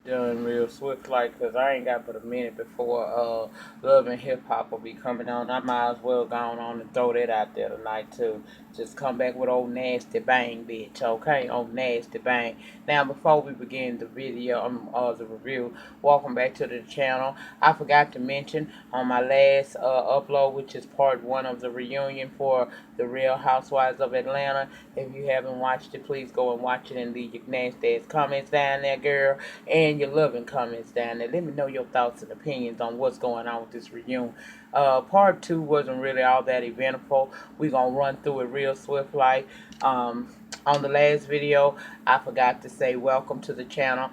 Done real swift like because I ain't got but a minute before Love and Hip Hop will be coming on. I might as well go on and throw that out there tonight too. Just come back with old nasty bang, bitch. Okay, old nasty bang. Now before we begin the video, the review, welcome back to the channel. I forgot to mention on my last upload, which is part one of the reunion for the Real Housewives of Atlanta. If you haven't watched it, please go and watch it and leave your nasty ass comments down there, girl, and your loving comments down there. Let me know your thoughts and opinions on what's going on with this reunion. Part two wasn't really all that eventful. We're going to run through it real swift like. On the last video, I forgot to say welcome to the channel.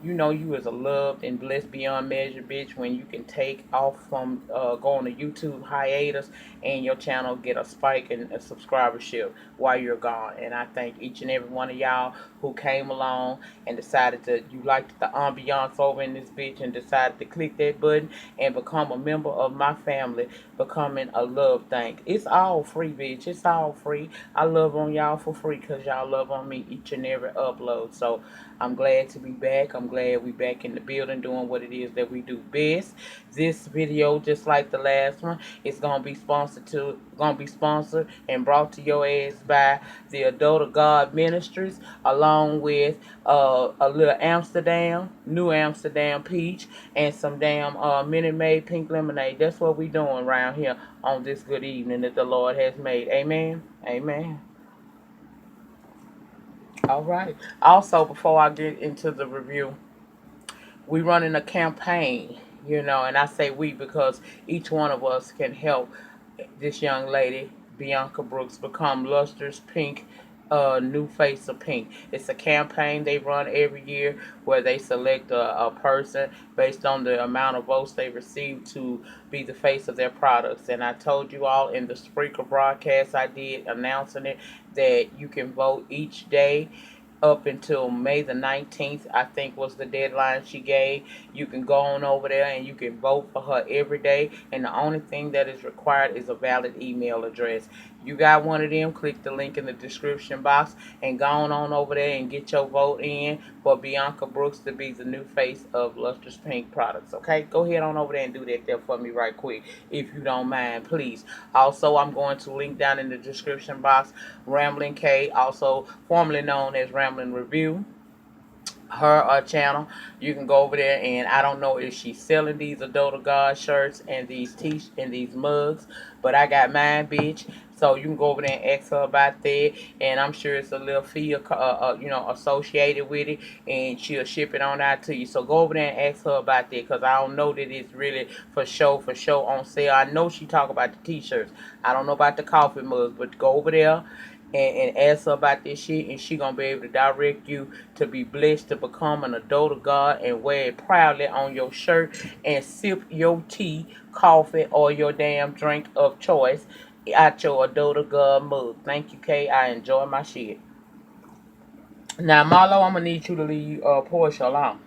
You know you is a loved and blessed beyond measure, bitch, when you can take off from going to YouTube hiatus and your channel get a spike in a subscribership while you're gone. And I thank each and every one of y'all who came along and decided that you liked the ambiance over in this bitch and decided to click that button and become a member of my family, becoming a love thing. It's all free, bitch. It's all free. I love on y'all for free because y'all love on me each and every upload. So I'm glad to be back. I'm glad we back in the building doing what it is that we do best. This video, just like the last one, is gonna be sponsored and brought to your ass by the Adult of God Ministries, along with a little Amsterdam, New Amsterdam peach, and some damn Minute Maid pink lemonade. That's what we doing around here on this good evening that the Lord has made. Amen. Amen. All right. Also, before I get into the review, we running a campaign, and I say we because each one of us can help this young lady, Bianca Brookes, become Luster's Pink, new face of pink. It's a campaign they run every year where they select a person based on the amount of votes they receive to be the face of their products. And I told you all in the Spreaker broadcast I did announcing it that you can vote each day up until May the 19th, I think was the deadline she gave. You can go on over there and you can vote for her every day. And the only thing that is required is a valid email address. You got one of them, click the link in the description box and go on over there and get your vote in for Bianca Brookes to be the new face of Luster's Pink products. Okay, go ahead on over there and do that there for me right quick, if you don't mind, please. Also, I'm going to link down in the description box Rambling K, also formerly known as Rambling Review, her channel. You can go over there, and I don't know if she's selling these Adult of God shirts and these and these mugs, but I got mine, bitch. So you can go over there and ask her about that, and I'm sure it's a little fee, associated with it, and she'll ship it on out to you. So go over there and ask her about that, because I don't know that it's really for show on sale. I know she talk about the t-shirts. I don't know about the coffee mugs, but go over there and ask her about this shit, and she gonna be able to direct you to be blessed to become an adult of God and wear it proudly on your shirt and sip your tea, coffee, or your damn drink of choice out your adult of God mug. Thank you, Kay. I enjoy my shit. Now, Marlo, I'm gonna need you to leave Portia alone.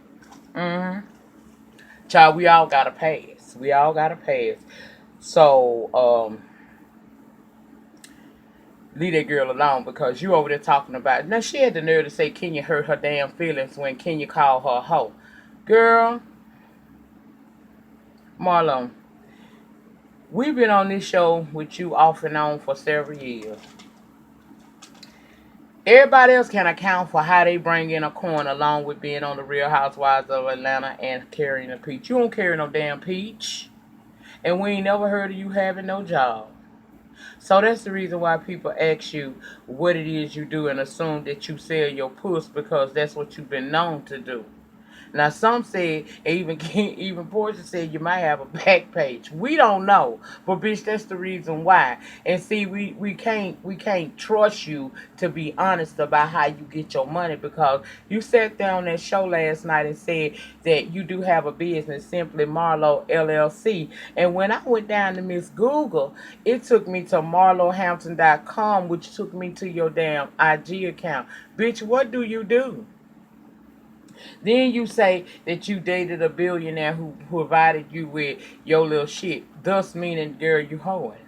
Mm-hmm. Child, we all gotta pass. We all gotta pass. So, leave that girl alone, because you over there talking about, now she had the nerve to say Kenya hurt her damn feelings when Kenya called her a hoe. Girl, Marlon, we've been on this show with you off and on for several years. Everybody else can account for how they bring in a coin along with being on the Real Housewives of Atlanta and carrying a peach. You don't carry no damn peach. And we ain't never heard of you having no job. So that's the reason why people ask you what it is you do and assume that you sell your puss, because that's what you've been known to do. Now some said, even Portia said you might have a back page. We don't know, but bitch, that's the reason why. And see, we can't trust you to be honest about how you get your money, because you sat there on that show last night and said that you do have a business, Simply Marlo LLC. And when I went down to Miss Google, it took me to marlohampton.com, which took me to your damn IG account. Bitch, what do you do? Then you say that you dated a billionaire who provided you with your little shit, thus meaning, girl, you hoeing.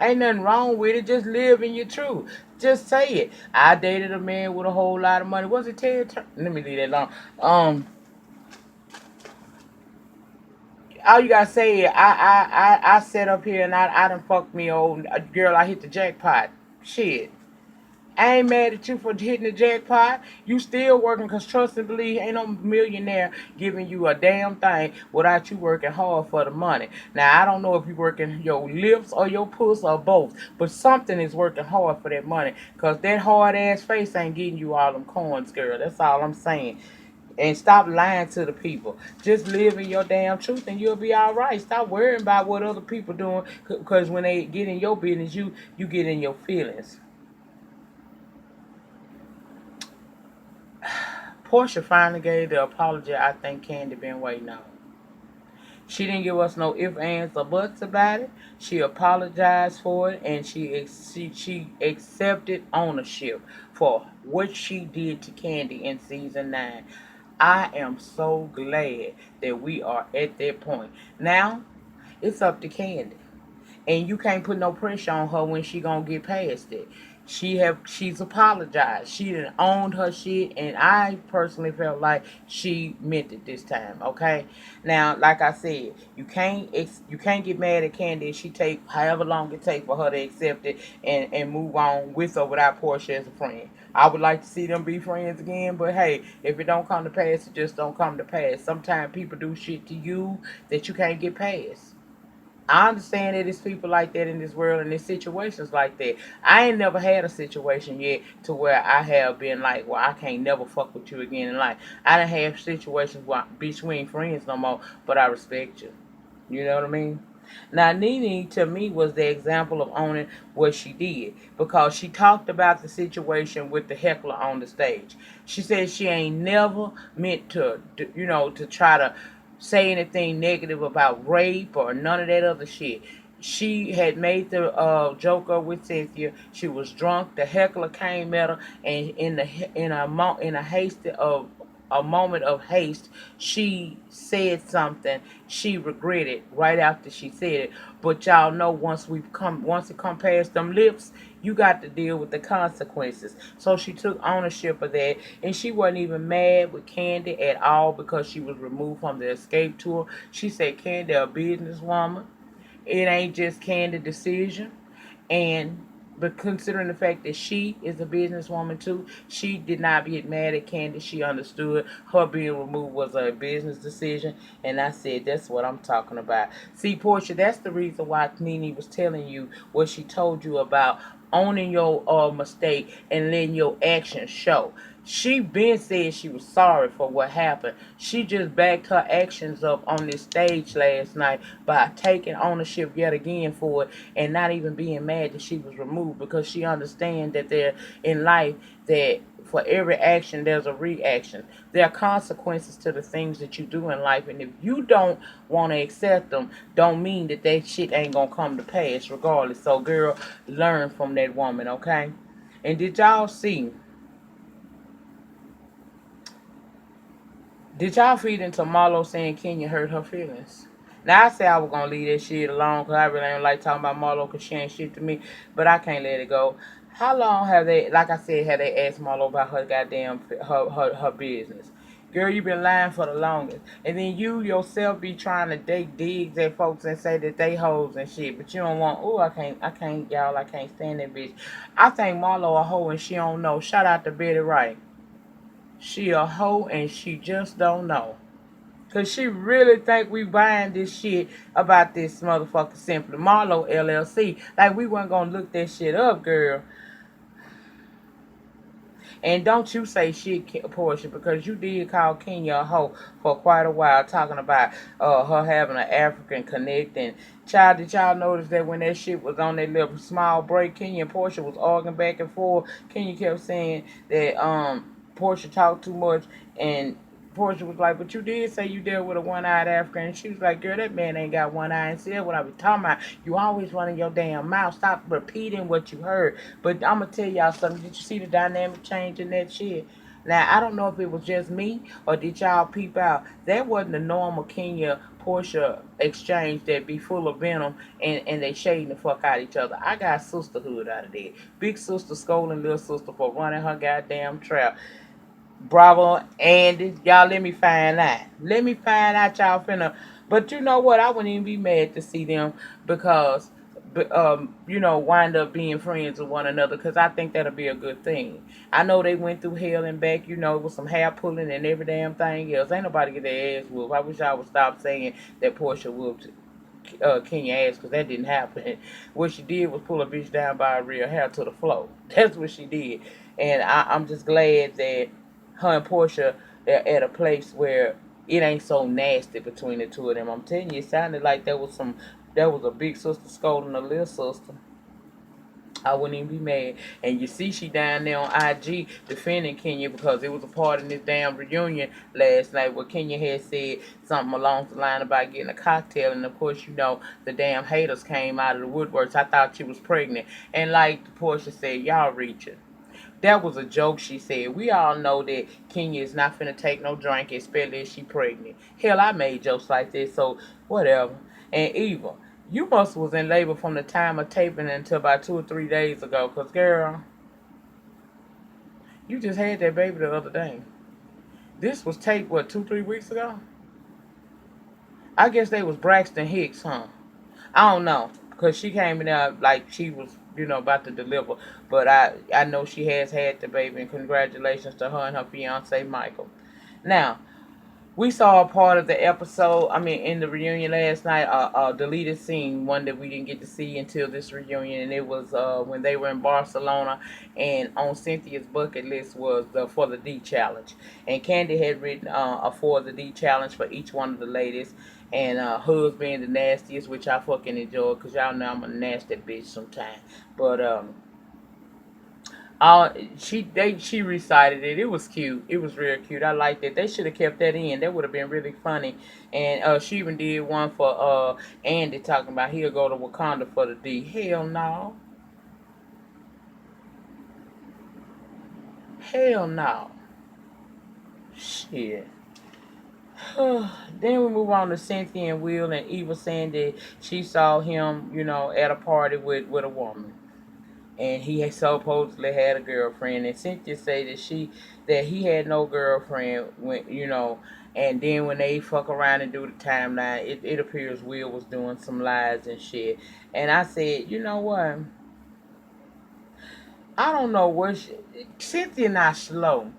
Ain't nothing wrong with it. Just live in your truth. Just say it. I dated a man with a whole lot of money. Was it Ted? Let me leave that alone. All you gotta say is I sat up here and I done fucked me old girl. I hit the jackpot. Shit. I ain't mad at you for hitting the jackpot. You still working because trust and believe ain't no millionaire giving you a damn thing without you working hard for the money. Now, I don't know if you working your lips or your puss or both, but something is working hard for that money because that hard ass face ain't getting you all them coins, girl. That's all I'm saying. And stop lying to the people. Just live in your damn truth and you'll be all right. Stop worrying about what other people doing because when they get in your business, you get in your feelings. Portia finally gave the apology I think Candy been waiting on. She didn't give us no ifs, ands, or buts about it. She apologized for it and she accepted ownership for what she did to Candy in season 9. I am so glad that we are at that point. Now, it's up to Candy and you can't put no pressure on her when she gonna get past it. She's apologized. She done owned her shit, and I personally felt like she meant it this time. Okay, now like I said, you can't get mad at Candy if she take however long it take for her to accept it and move on with or without Portia as a friend. I would like to see them be friends again, but hey, if it don't come to pass, it just don't come to pass. Sometimes people do shit to you that you can't get past. I understand that it's people like that in this world and there's situations like that. I ain't never had a situation yet to where I have been like, well, I can't never fuck with you again in life. I done have situations where bitch we ain't friends no more, but I respect you. You know what I mean? Now, Nene to me was the example of owning what she did because she talked about the situation with the heckler on the stage. She said she ain't never meant to, to try to say anything negative about rape or none of that other shit. She had made the joke up with Cynthia. She was drunk. The heckler came at her, and in a haste of a moment of haste, she said something she regretted right after she said it. But y'all know once it come past them lips, you got to deal with the consequences. So she took ownership of that, and she wasn't even mad with Candy at all because she was removed from the escape tour. She said Candy a businesswoman. It ain't just Candy's decision. And but considering the fact that she is a businesswoman too, she did not get mad at Candy. She understood her being removed was a business decision, and I said that's what I'm talking about. See, Portia, that's the reason why Nene was telling you what she told you about owning your mistake and letting your actions show. She been said she was sorry for what happened. She just backed her actions up on this stage last night by taking ownership yet again for it and not even being mad that she was removed because she understands that there in life that for every action there's a reaction. There are consequences to the things that you do in life, and if you don't want to accept them, don't mean that shit ain't gonna come to pass regardless. So, girl, learn from that woman, okay? And did y'all see? Did y'all feed into Marlo saying Kenya hurt her feelings? Now I said I was gonna leave that shit alone because I really don't like talking about Marlo because she ain't shit to me, but I can't let it go. How long have they, like I said, have they asked Marlo about her goddamn her business? Girl, you been lying for the longest, and then you yourself be trying to date digs at folks and say that they hoes and shit, but you don't want. Oh, y'all, I can't stand that bitch. I think Marlo a hoe and she don't know. Shout out to Betty Wright. She a hoe and she just don't know. Cause she really think we buying this shit about this motherfucker Simply Marlo LLC. Like we weren't gonna look that shit up, girl. And don't you say shit, Portia, because you did call Kenya a hoe for quite a while, talking about her having an African connect. And child, did y'all notice that when that shit was on that little small break, Kenya and Portia was arguing back and forth. Kenya kept saying that Portia talked too much, and Portia was like, but you did say you dealt with a one-eyed African. And she was like, girl, that man ain't got one eye. And see, what I was talking about. You always running your damn mouth. Stop repeating what you heard. But I'm going to tell y'all something. Did you see the dynamic change in that shit? Now, I don't know if it was just me or did y'all peep out. That wasn't the normal Kenya Portia exchange that be full of venom and they shading the fuck out of each other. I got sisterhood out of that. Big sister scolding little sister for running her goddamn trap. Bravo, Andy. Y'all let me find out. Let me find out y'all finna. But you know what? I wouldn't even be mad to see them because, wind up being friends with one another because I think that'll be a good thing. I know they went through hell and back, with some hair pulling and every damn thing else. Ain't nobody get their ass whooped. I wish I would stop saying that Portia whooped Kenya ass because that didn't happen. What she did was pull a bitch down by her real hair to the floor. That's what she did. And I'm just glad that her and Portia are at a place where it ain't so nasty between the two of them. I'm telling you, it sounded like there was a big sister scolding a little sister. I wouldn't even be mad. And you see she down there on IG defending Kenya because it was a part in this damn reunion last night where Kenya had said something along the line about getting a cocktail. And of course, the damn haters came out of the woodworks. I thought she was pregnant. And like Portia said, y'all reaching. That was a joke, she said. We all know that Kenya is not finna take no drink, especially if she pregnant. Hell, I made jokes like this, so whatever. And Eva, you must was in labor from the time of taping until about 2 or 3 days ago, cause girl, you just had that baby the other day. This was taped what 2, 3 weeks ago? I guess they was Braxton Hicks, huh? I don't know, cause she came in there like she was, about to deliver. But I know she has had the baby, and congratulations to her and her fiance Michael. Now, we saw a part of the episode, in the reunion last night, a deleted scene, one that we didn't get to see until this reunion, and it was when they were in Barcelona, and on Cynthia's bucket list was the For the D challenge. And Candy had written a For the D challenge for each one of the ladies, and hers being the nastiest, which I fucking enjoy, because y'all know I'm a nasty bitch sometimes. But, she recited it. It was cute. It was real cute. I liked it. They should have kept that in. That would have been really funny. And she even did one for Andy talking about he'll go to Wakanda for the D. Hell no. Hell no. Shit. Then we move on to Cynthia and Will and Eva saying that she saw him, at a party with a woman. And he had supposedly had a girlfriend, and Cynthia said that he had no girlfriend when and then when they fuck around and do the timeline, it appears Will was doing some lies and shit. And I said, you know what? I don't know what Cynthia not slow.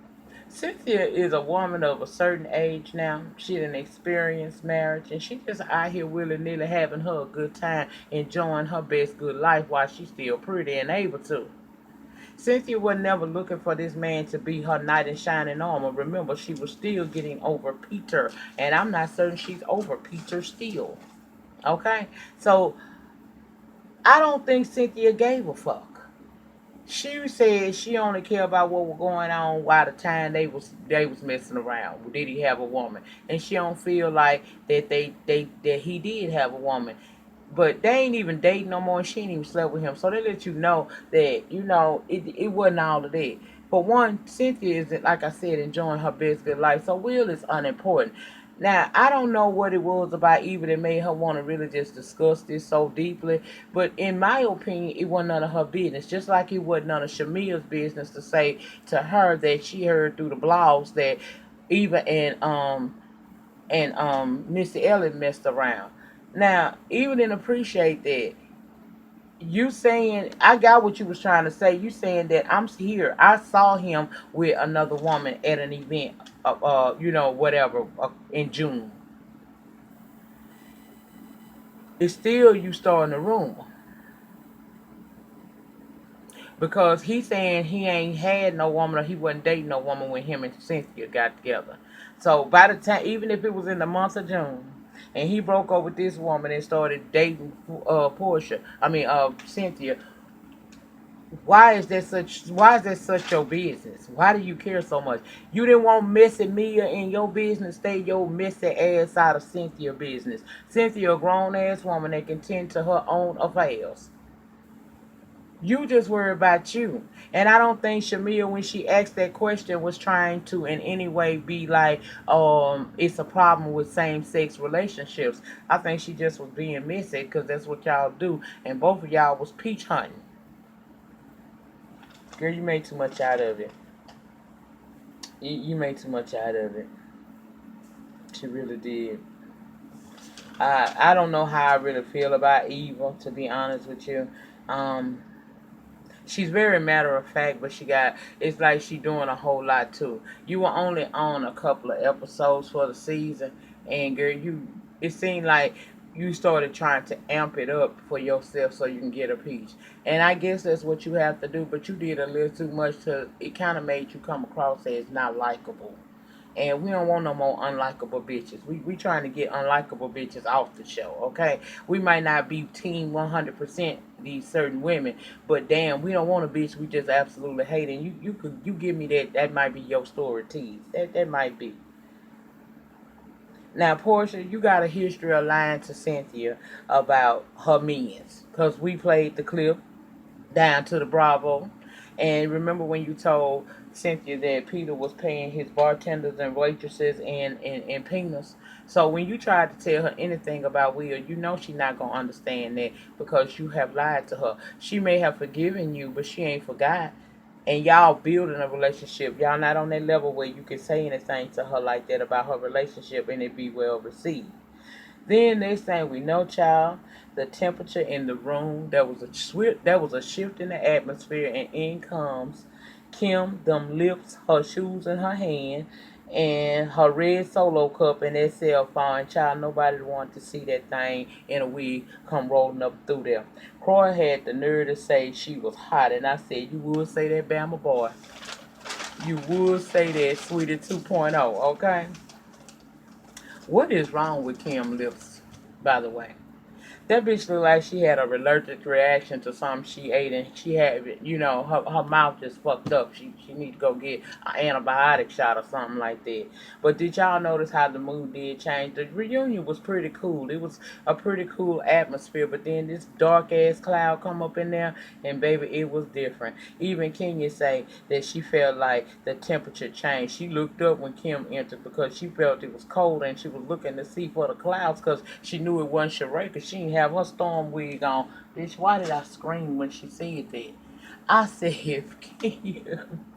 Cynthia is a woman of a certain age now. She done experienced marriage, and she just out here willy nilly having her a good time, enjoying her best good life while she's still pretty and able to. Cynthia was never looking for this man to be her knight in shining armor. Remember, she was still getting over Peter, and I'm not certain she's over Peter still. Okay, so I don't think Cynthia gave a fuck. She said she only cared about what was going on while the time they was messing around. Did he have a woman? And she don't feel like that he did have a woman. But they ain't even dating no more, and she ain't even slept with him. So they let you know that, it wasn't all of that. For one, Cynthia is, like I said, enjoying her best good life. So Will is unimportant. Now, I don't know what it was about Eva that made her want to really just discuss this so deeply. But in my opinion, it wasn't none of her business. Just like it wasn't none of Shamia's business to say to her that she heard through the blogs that Eva and Missy Elliott messed around. Now, even didn't appreciate that. You saying I got what you was trying to say. You saying that I'm here. I saw him with another woman at an event, whatever, in June. It's still you starting a rumor because he's saying he ain't had no woman or he wasn't dating no woman when him and Cynthia got together. So by the time, even if it was in the month of June, and he broke up with this woman and started dating Portia, Cynthia. Why is that such your business? Why do you care so much? You didn't want messy Mia in your business. Stay your messy ass out of Cynthia business. Cynthia a grown ass woman that can tend to her own affairs. You just worry about you. And I don't think Shamia, when she asked that question, was trying to in any way be like, it's a problem with same sex relationships. I think she just was being messy because that's what y'all do. And both of y'all was peach hunting. Girl, you made too much out of it. You made too much out of it. She really did. I don't know how I really feel about Eva, to be honest with you. Um, she's very matter of fact, but it's like she doing a whole lot too. You were only on a couple of episodes for the season, and girl, it seemed like you started trying to amp it up for yourself so you can get a piece. And I guess that's what you have to do, but you did a little too much to it kind of made you come across as not likable. And we don't want no more unlikable bitches. We trying to get unlikable bitches off the show, okay? We might not be team 100% these certain women, but damn, we don't want a bitch we just absolutely hate. And you give me that might be your story, tease. That might be. Now, Portia, you got a history of lying to Cynthia about her means, cause we played the clip down to the Bravo. And remember when you told Cynthia that Peter was paying his bartenders and waitresses and peanuts? So when you tried to tell her anything about Will, you know she's not going to understand that because you have lied to her. She may have forgiven you, but she ain't forgot. And y'all building a relationship. Y'all not on that level where you can say anything to her like that about her relationship and it be well received. Then they saying we know, child, the temperature in the room. There was a shift in the atmosphere, and in comes Kim, them lips, her shoes in her hand, and her red solo cup and that cell phone. Child, nobody wanted to see that thing in a wig come rolling up through there. Croy had the nerve to say she was hot, and I said, you would say that, Bama boy. You would say that, sweetie 2.0, okay? What is wrong with Kim lips, by the way? That bitch looked like she had a allergic reaction to something she ate, and she had, her mouth just fucked up. She need to go get an antibiotic shot or something like that. But did y'all notice how the mood did change? The reunion was pretty cool. It was a pretty cool atmosphere, but then this dark ass cloud come up in there, and baby, it was different. Even Kenya say that she felt like the temperature changed. She looked up when Kim entered because she felt it was cold, and she was looking to see for the clouds because she knew it wasn't Sheree because she didn't have her storm wig on. Bitch, why did I scream when she said that? I said,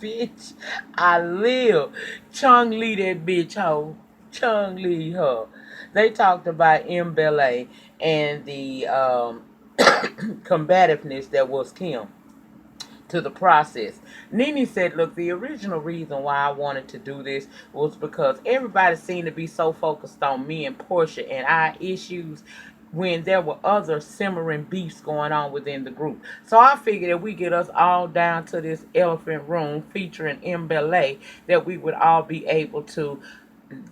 bitch, I live. Chung Lee that bitch hoe. Chung Lee her. They talked about Mbele and the combativeness that was Kim to the process. Nene said, look, the original reason why I wanted to do this was because everybody seemed to be so focused on me and Portia and our issues when there were other simmering beefs going on within the group. So I figured if we get us all down to this elephant room featuring Mbele, that we would all be able to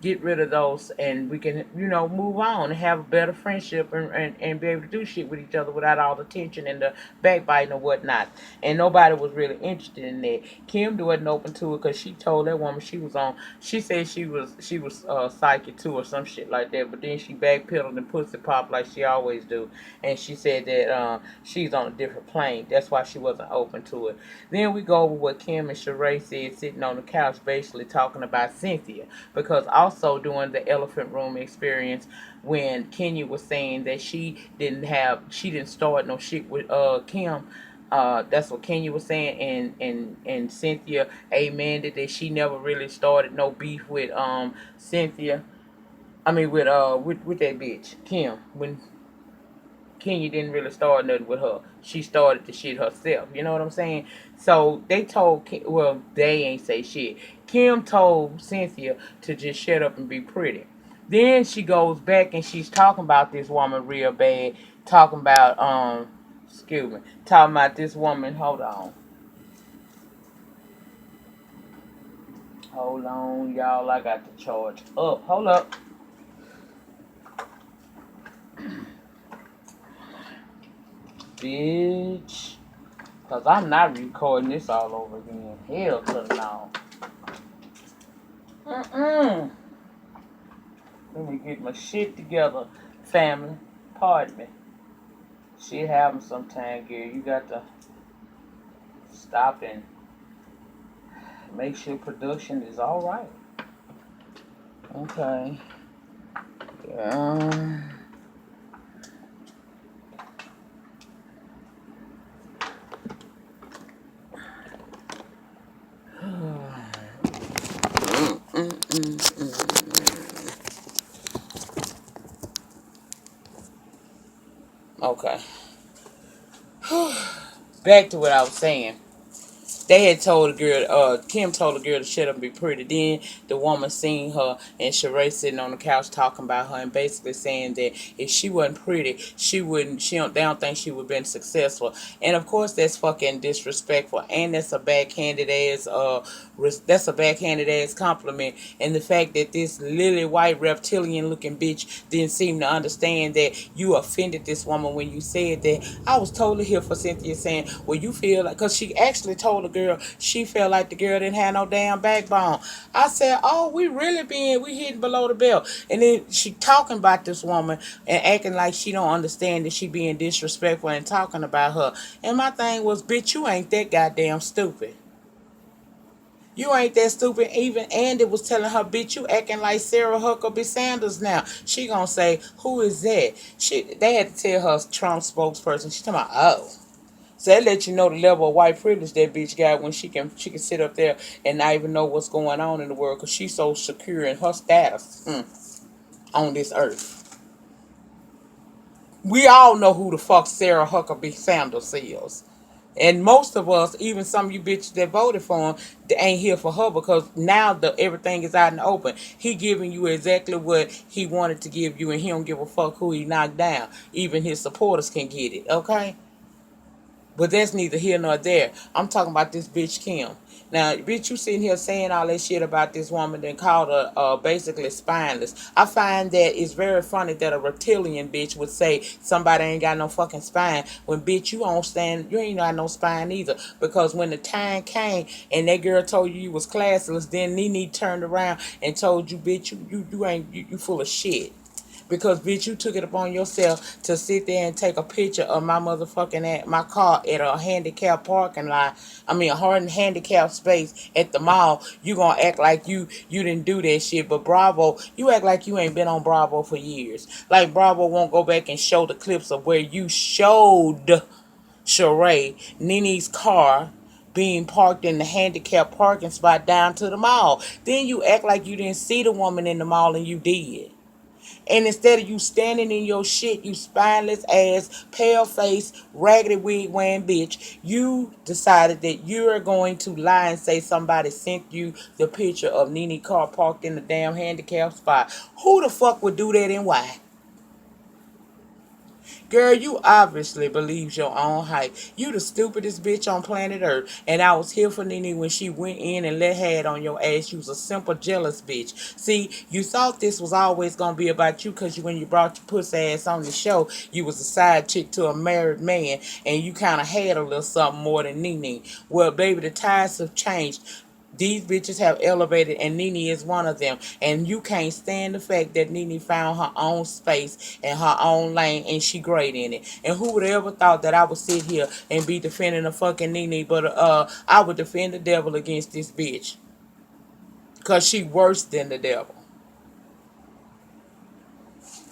get rid of those and we can, move on and have a better friendship and be able to do shit with each other without all the tension and the backbiting or whatnot. And nobody was really interested in that. Kim wasn't open to it because she told that woman she was on. She said she was psychic too or some shit like that. But then she backpedaled and pussy popped like she always do. And she said that she's on a different plane. That's why she wasn't open to it. Then we go over what Kim and Sheree said sitting on the couch basically talking about Cynthia. Because also during the elephant room experience when Kenya was saying that she didn't start no shit with Kim. That's what Kenya was saying, and Cynthia amended that she never really started no beef with Cynthia. I mean with that bitch Kim when Kenya didn't really start nothing with her. She started the shit herself. You know what I'm saying? So they told well, they ain't say shit. Kim told Cynthia to just shut up and be pretty. Then she goes back and she's talking about this woman real bad. Talking about excuse me. Talking about this woman. Hold on. Hold on, y'all. I got to charge up. Hold up. Bitch. Because I'm not recording this all over again. Hell to the no. Let me get my shit together, family. Pardon me. Shit happens sometime, girl. You got to stop and make sure production is all right. Okay. Yeah. Okay. Back to what I was saying. They had told the girl, Kim told the girl to shut up and be pretty. Then the woman seen her and Sheree sitting on the couch talking about her and basically saying that if she wasn't pretty, she wouldn't, they don't think she would have been successful. And of course, that's fucking disrespectful. And that's a backhanded ass, that's a backhanded ass compliment. And the fact that this lily white reptilian looking bitch didn't seem to understand that you offended this woman when you said that. I was totally here for Cynthia saying, well, you feel like, because she actually told the girl she felt like the girl didn't have no damn backbone. I said, oh, we hitting below the belt. And then she talking about this woman and acting like she don't understand that she being disrespectful and talking about her. And my thing was, bitch, you ain't that goddamn stupid. You ain't that stupid. Even Andy was telling her, bitch, you acting like Sarah Huckabee Sanders now. She gonna say, who is that? They had to tell her Trump spokesperson. She talking about, oh. So that let you know the level of white privilege that bitch got when she can sit up there and not even know what's going on in the world because she's so secure in her status on this earth. We all know who the fuck Sarah Huckabee Sanders is. And most of us, even some of you bitches that voted for him, they ain't here for her because now everything is out in the open. He giving you exactly what he wanted to give you, and he don't give a fuck who he knocked down. Even his supporters can get it, okay? But that's neither here nor there. I'm talking about this bitch Kim. Now, bitch, you sitting here saying all that shit about this woman and called her basically spineless. I find that it's very funny that a reptilian bitch would say somebody ain't got no fucking spine when, bitch, you ain't got no spine either. Because when the time came and that girl told you was classless, then Nene turned around and told you, bitch, you full of shit. Because, bitch, you took it upon yourself to sit there and take a picture of my car at a handicapped parking lot. I mean, a hard handicapped space at the mall. You gonna act like you didn't do that shit. But Bravo, you act like you ain't been on Bravo for years. Like Bravo won't go back and show the clips of where you showed Sheree Nene's car being parked in the handicapped parking spot down to the mall. Then you act like you didn't see the woman in the mall and you did. And instead of you standing in your shit, you spineless ass, pale face, raggedy wig wearing bitch, you decided that you're going to lie and say somebody sent you the picture of Nene car parked in the damn handicap spot. Who the fuck would do that and why? Girl, you obviously believes your own hype. You the stupidest bitch on planet Earth. And I was here for Nene when she went in and let head on your ass. You was a simple jealous bitch. See, you thought this was always going to be about you because when you brought your pussy ass on the show, you was a side chick to a married man and you kind of had a little something more than Nene. Well, baby, the tides have changed. These bitches have elevated, and Nene is one of them. And you can't stand the fact that Nene found her own space and her own lane, and she great in it. And who would have ever thought that I would sit here and be defending a fucking Nene? But I would defend the devil against this bitch, cause she worse than the devil.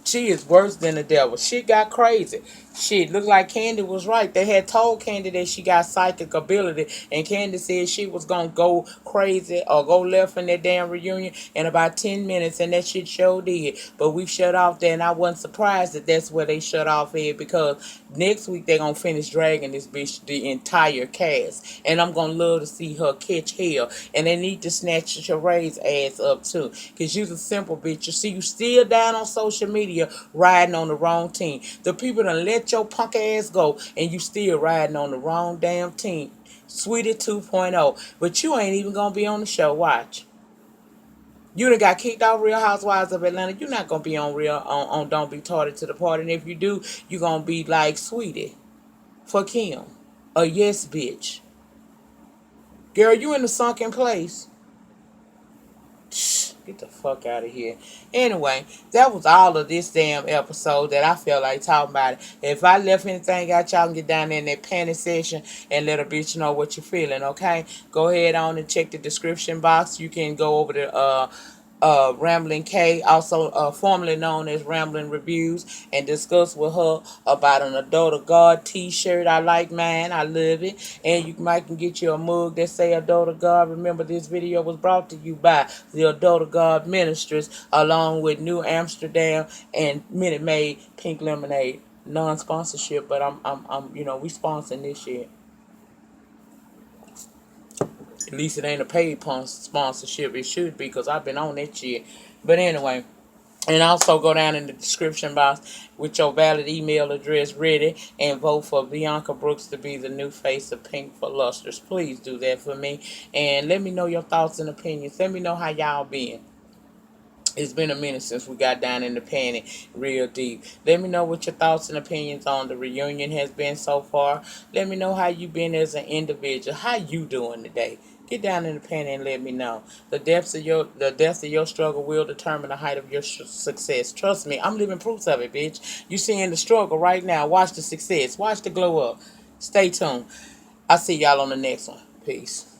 She is worse than the devil. Shit got crazy. Shit looked like Candy was right. They had told Candy that she got psychic ability, and Candy said she was gonna go crazy or go left in that damn reunion in about 10 minutes, and that shit sure did. But we shut off there, and I wasn't surprised that that's where they shut off at because next week they gonna finish dragging this bitch the entire cast, and I'm gonna love to see her catch hell. And they need to snatch Sheree's ass up too, cause you's a simple bitch. You see, you still down on social media riding on the wrong team. The people done let your punk ass go, and you still riding on the wrong damn team. Sweetie 2.0, but you ain't even gonna be on the show. Watch. You done got kicked out Real Housewives of Atlanta. You're not gonna be on Don't Be Tardy to the Party. And if you do, you gonna be like Sweetie for Kim. A yes bitch. Girl, you in the sunken place. Get the fuck out of here. Anyway, that was all of this damn episode that I felt like talking about it. If I left anything out, y'all can get down there in that panic session and let a bitch know what you're feeling, okay? Go ahead on and check the description box. You can go over to Rambling K, also formerly known as Rambling Reviews, and discuss with her about an Adult of God t-shirt. I like mine. I love it. And you might can get you a mug that say Adult of God. Remember, this video was brought to you by the Adult of God Ministries, along with New Amsterdam and Minute Maid Pink Lemonade. Non-sponsorship, but I'm, we sponsoring this shit. At least it ain't a paid sponsorship. It should be, because I've been on that shit. But anyway, and also go down in the description box with your valid email address ready and vote for Bianca Brookes to be the new face of Pink for Lusters. Please do that for me. And let me know your thoughts and opinions. Let me know how y'all been. It's been a minute since we got down in the panic real deep. Let me know what your thoughts and opinions on the reunion has been so far. Let me know how you been as an individual. How you doing today? Get down in the panic and let me know. The depth of your struggle will determine the height of your success. Trust me, I'm living proofs of it, bitch. You seeing the struggle right now. Watch the success. Watch the glow up. Stay tuned. I'll see y'all on the next one. Peace.